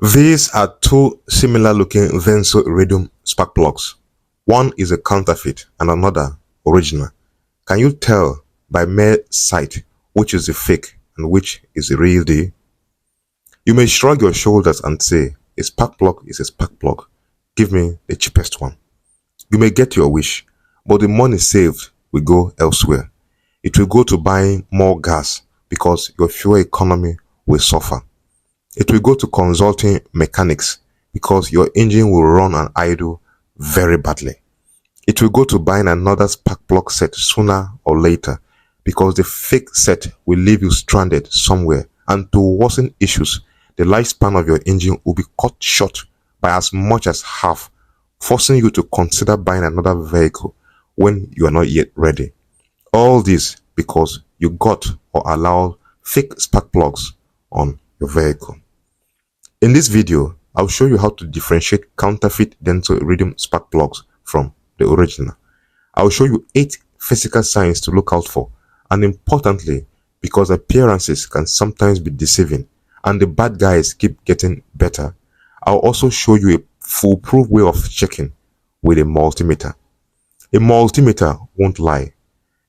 These are two similar looking Denso Iridium spark plugs. One is a counterfeit and another original. Can you tell by mere sight which is the fake and which is the real deal? You may shrug your shoulders and say, a spark plug is a spark plug. Give me the cheapest one. You may get your wish, but the money saved will go elsewhere. It will go to buying more gas because your fuel economy will suffer. It will go to consulting mechanics because your engine will run and idle very badly. It will go to buying another spark plug set sooner or later because the fake set will leave you stranded somewhere, and to worsen issues, the lifespan of your engine will be cut short by as much as half, forcing you to consider buying another vehicle when you are not yet ready. All this because you got or allowed fake spark plugs on your vehicle. In this video, I'll show you how to differentiate counterfeit Denso Iridium spark plugs from the original. I'll show you 8 physical signs to look out for, and importantly, because appearances can sometimes be deceiving and the bad guys keep getting better, I'll also show you a foolproof way of checking with a multimeter. A multimeter won't lie.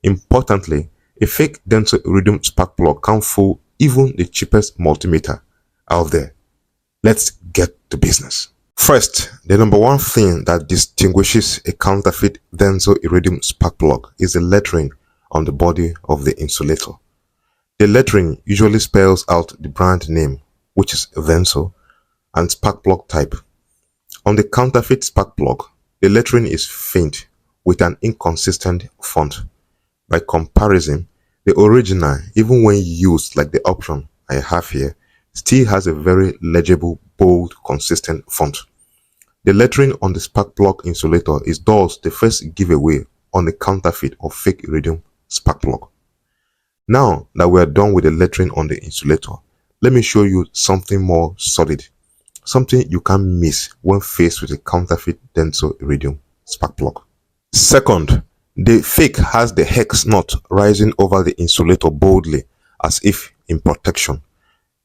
Importantly, a fake Denso Iridium spark plug can fool even the cheapest multimeter out there. Let's get to business. First, the number one thing that distinguishes a counterfeit Denso Iridium spark plug is the lettering on the body of the insulator. The lettering usually spells out the brand name, which is Denso, and spark plug type. On the counterfeit spark plug, the lettering is faint with an inconsistent font. By comparison, the original, even when used like the option I have here, still has a very legible, bold, consistent font. The lettering on the spark plug insulator is thus the first giveaway on the counterfeit or fake Iridium spark plug. Now that we are done with the lettering on the insulator, let me show you something more solid, something you can't miss when faced with a counterfeit Denso Iridium spark plug. Second, the fake has the hex nut rising over the insulator boldly as if in protection.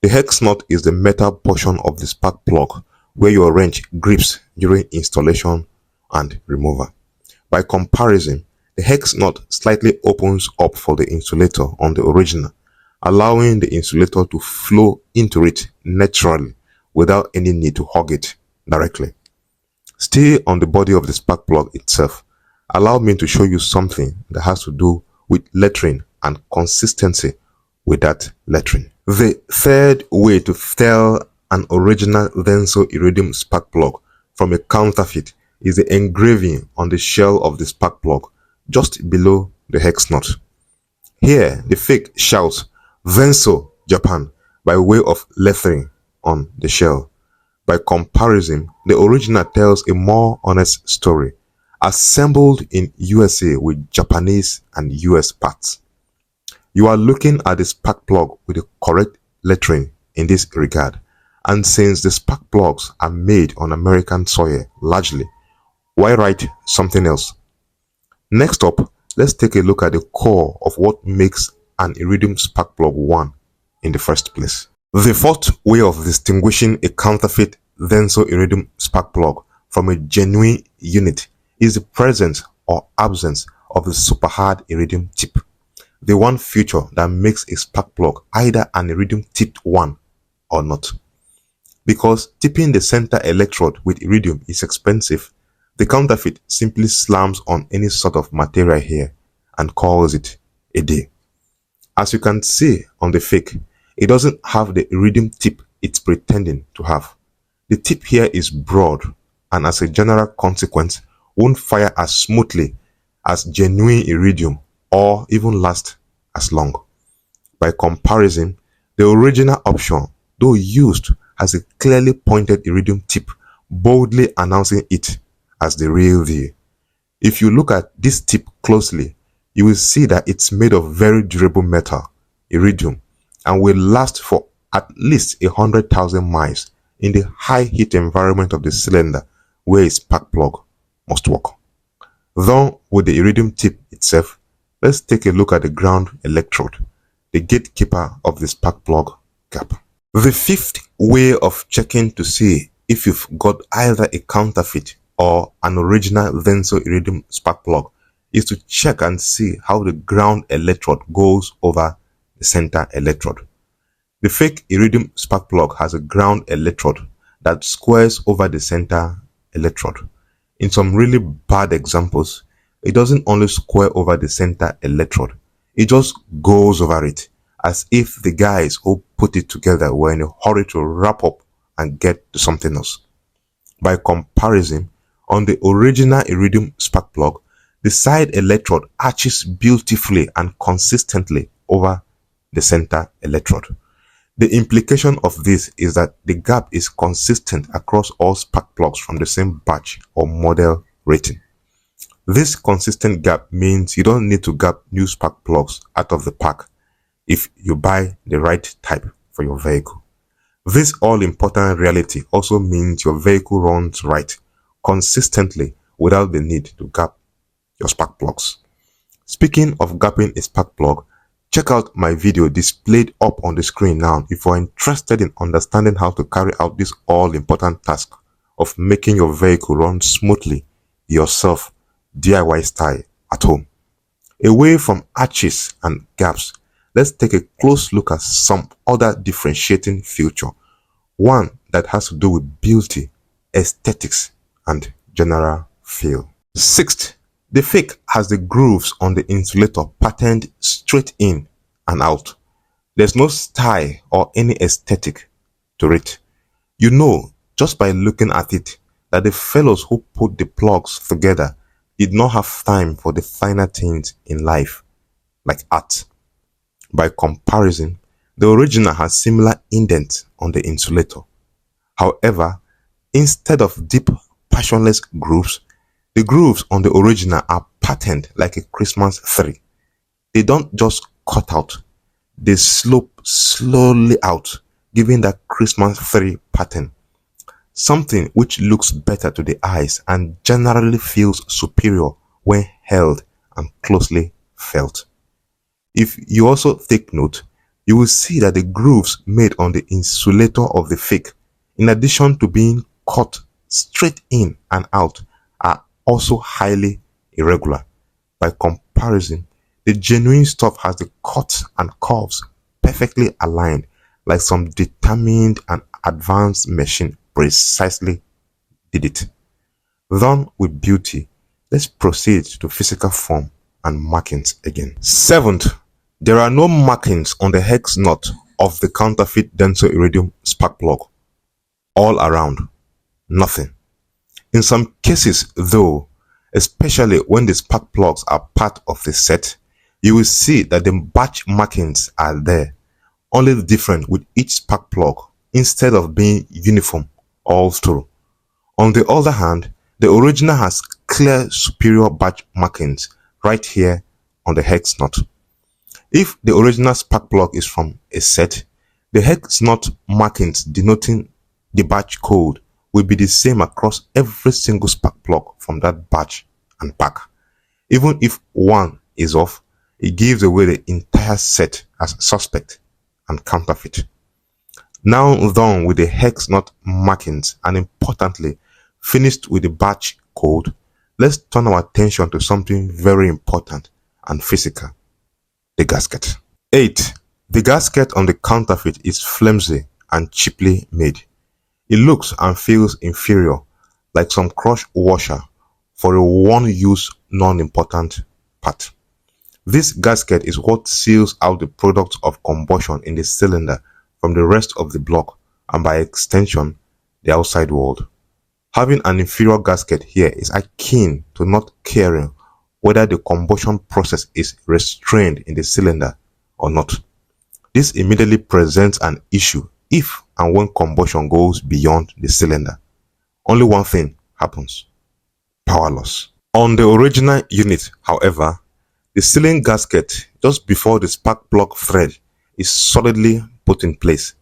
The hex nut is the metal portion of the spark plug where your wrench grips during installation and removal. By comparison, the hex nut slightly opens up for the insulator on the original, allowing the insulator to flow into it naturally without any need to hug it directly. Still on the body of the spark plug itself, allow me to show you something that has to do with lettering and consistency with that lettering. The third way to tell an original Denso Iridium spark plug from a counterfeit is the engraving on the shell of the spark plug just below the hex nut. Here, the fake shouts Denso Japan by way of lettering on the shell. By comparison, the original tells a more honest story, assembled in USA with Japanese and US parts. You are looking at the spark plug with the correct lettering in this regard, and since the spark plugs are made on American soil largely, why write something else? Next up, let's take a look at the core of what makes an Iridium spark plug one in the first place. The fourth way of distinguishing a counterfeit Denso Iridium spark plug from a genuine unit is the presence or absence of the super hard Iridium tip, the one feature that makes a spark plug either an Iridium tipped one or not. Because tipping the center electrode with Iridium is expensive, the counterfeit simply slams on any sort of material here and calls it a day. As you can see on the fake, it doesn't have the Iridium tip it's pretending to have. The tip here is broad and as a general consequence won't fire as smoothly as genuine Iridium or even last as long. By comparison, the original option, though used, has a clearly pointed Iridium tip, boldly announcing it as the real deal. If you look at this tip closely, you will see that it's made of very durable metal, Iridium, and will last for at least 100,000 miles in the high heat environment of the cylinder where a spark plug must work. Done with the Iridium tip itself, let's take a look at the ground electrode, the gatekeeper of the spark plug gap. The fifth way of checking to see if you've got either a counterfeit or an original Denso Iridium spark plug is to check and see how the ground electrode goes over the center electrode. The fake Iridium spark plug has a ground electrode that squares over the center electrode. In some really bad examples, it doesn't only square over the center electrode, it just goes over it, as if the guys who put it together were in a hurry to wrap up and get to something else. By comparison, on the original Iridium spark plug, the side electrode arches beautifully and consistently over the center electrode. The implication of this is that the gap is consistent across all spark plugs from the same batch or model rating. This consistent gap means you don't need to gap new spark plugs out of the pack if you buy the right type for your vehicle. This all-important reality also means your vehicle runs right, consistently, without the need to gap your spark plugs. Speaking of gapping a spark plug, check out my video displayed up on the screen now if you are interested in understanding how to carry out this all-important task of making your vehicle run smoothly yourself, DIY style, at home. Away from arches and gaps, let's take a close look at some other differentiating feature, one that has to do with beauty, aesthetics, and general feel. Sixth, the fake has the grooves on the insulator patterned straight in and out. There's no style or any aesthetic to it. You know, just by looking at it, that the fellows who put the plugs together did not have time for the finer things in life, like art. By comparison, the original has similar indents on the insulator. However, instead of deep, passionless grooves, the grooves on the original are patterned like a Christmas tree. They don't just cut out, they slope slowly out, giving that Christmas tree pattern, something which looks better to the eyes and generally feels superior when held and closely felt. If you also take note, you will see that the grooves made on the insulator of the fake, in addition to being cut straight in and out, are also highly irregular. By comparison, the genuine stuff has the cuts and curves perfectly aligned, like some determined and advanced machine precisely did it. Done with beauty, let's proceed to physical form and markings again. Seventh, there are no markings on the hex nut of the counterfeit Denso Iridium spark plug. All around, nothing. In some cases though, especially when the spark plugs are part of the set, you will see that the batch markings are there, only different with each spark plug instead of being uniform all through. On the other hand, the original has clear superior batch markings right here on the hex nut. If the original spark plug is from a set, the hex nut markings denoting the batch code will be the same across every single spark plug from that batch and pack. Even if one is off, it gives away the entire set as suspect and counterfeit. Now done with the hex nut markings and importantly finished with the batch code, let's turn our attention to something very important and physical: the gasket. 8. The gasket on the counterfeit is flimsy and cheaply made. It looks and feels inferior, like some crush washer for a one-use non-important part. This gasket is what seals out the product of combustion in the cylinder from the rest of the block and by extension the outside world. Having an inferior gasket here is akin to not caring whether the combustion process is restrained in the cylinder or not. This immediately presents an issue if and when combustion goes beyond the cylinder. Only one thing happens: power loss. On the original unit, however, the sealing gasket just before the spark plug thread is solidly put in place.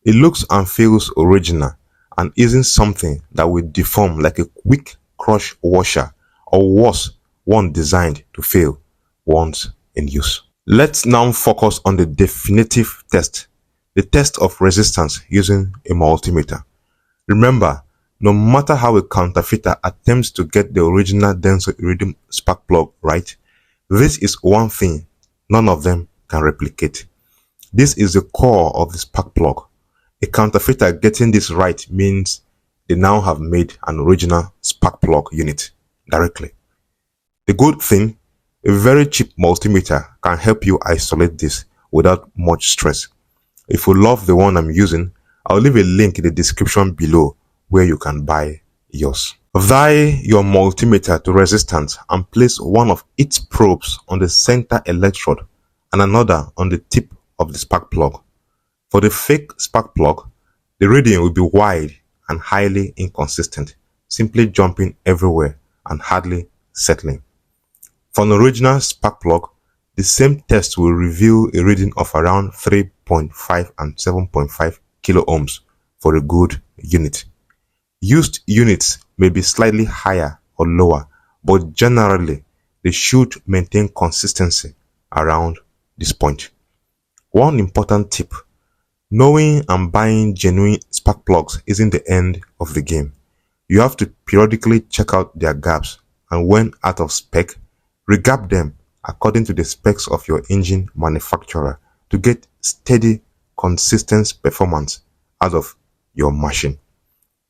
It looks and feels original and isn't something that will deform like a quick crush washer, or worse, one designed to fail once in use. Let's now focus on the definitive test the test of resistance using a multimeter. Remember, no matter how a counterfeiter attempts to get the original Denso Iridium spark plug right, this is one thing none of them can replicate. This is the core of the spark plug. A counterfeiter getting this right means they now have made an original spark plug unit directly. The good thing, a very cheap multimeter can help you isolate this without much stress. If you love the one I'm using, I'll leave a link in the description below where you can buy yours. Vie your multimeter to resistance and place one of its probes on the center electrode and another on the tip of the spark plug. For the fake spark plug, the reading will be wide and highly inconsistent, simply jumping everywhere and hardly settling. For an original spark plug, the same test will reveal a reading of around 3.5 and 7.5 kilo ohms for a good unit. Used units may be slightly higher or lower, but generally they should maintain consistency around this point. One important tip: knowing and buying genuine spark plugs isn't the end of the game. You have to periodically check out their gaps, and when out of spec, regap them according to the specs of your engine manufacturer to get steady, consistent performance out of your machine.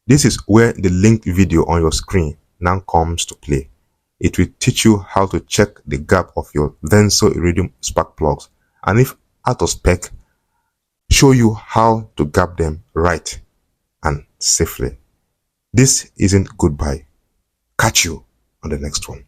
This is where the linked video on your screen now comes to play. It will teach you how to check the gap of your Denso Iridium spark plugs, and if out of spec, show you how to gap them right and safely. This isn't goodbye. Catch you on the next one.